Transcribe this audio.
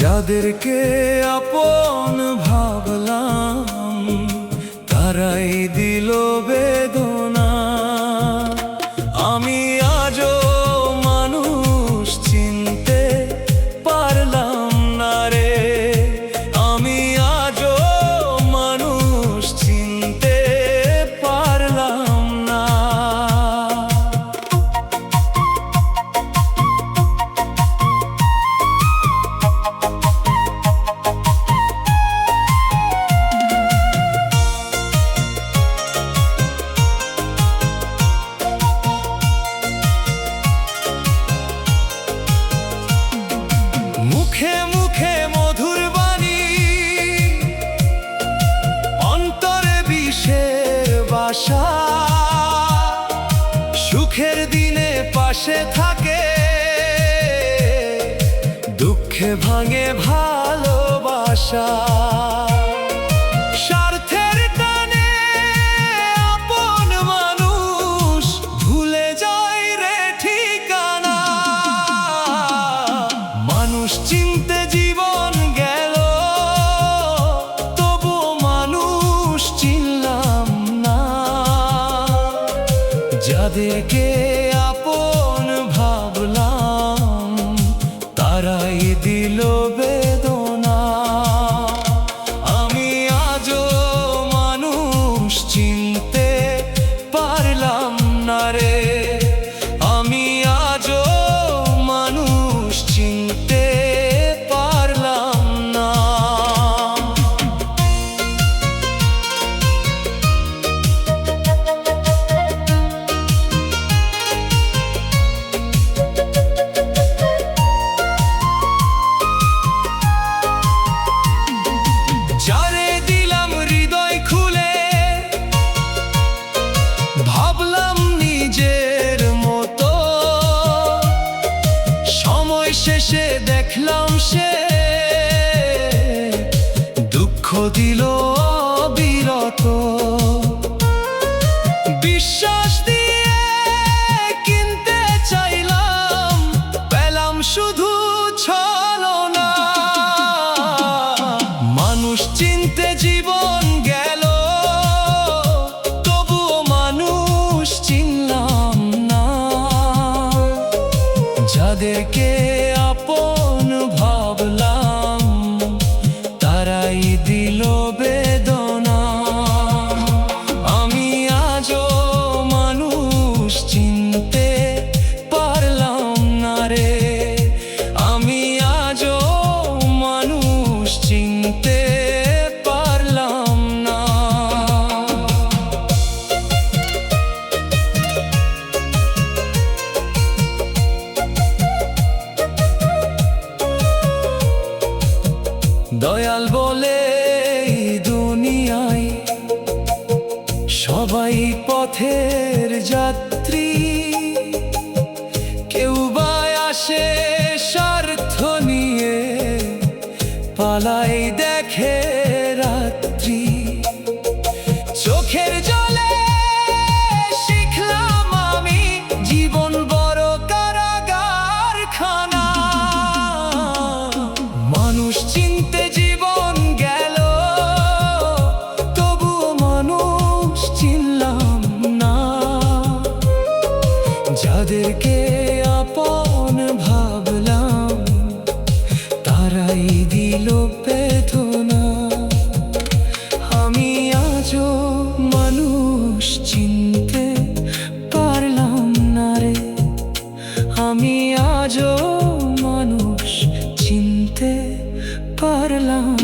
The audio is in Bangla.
যাদেরকে আপন ভাবলাম তারাই দিল বেদনা। আমি আজও মানুষ চিনতে পারলাম না রে, আমি আজও মানুষ চিনতে পারলাম না। মুখে মুখে মধুর বাণী, অন্তরে বিষের বাসা, সুখের দিনে পাশে থাকে, দুঃখে ভাঙে ভালোবাসা। স্বার্থের টানে আপন মানুষ ভুলে যায় রে ঠিকানা। মানুষ চিনতে জীবন গেল, তবুও মানুষ চিনলাম না। যাদেরকে আপন ভাবলাম তারাই দিল বেদনা। আমি আজও মানুষ চিনতে পারলাম না রে, আমি আজও মানুষ চিনতে পারলাম না। যারে দিলাম হৃদয় খুলে, ভাবলাম নিজের মতো, সময় শেষে দেখলাম সে দুঃখ দিল অবিরত। বিশ্বাস দিয়ে কিনতে চাইলাম, পেলাম শুধু ছলনা। মানুষ চিনতে জীবন গেল, তবুও মানুষ চিনলাম না। যাদেরকে আপন ভাবলাম তারাই দিল বেদনা। আমি আজও মানুষ চিনতে পারলাম না রে, আমি আজও মানুষ চিনতে পারলাম না। দয়াল বলে এই দুনিয়ায় সবাই পথের যাত্রী, কেউ বা আসে স্বার্থ নিয়ে, পালাই দেখে রাত্রি। চোখের জলে শিখলাম আমি, জীবন বড় কারাগারখানা। মানুষ চিনতে জীবন গেল, তবুও মানুষ চিনলাম না। যাদেরকে আপন ভাবলাম তারাই দিল বেদনা। আমি আজও মানুষ চিনতে পারলাম না রে, আমি আজও মানুষ চিনতে পারলাম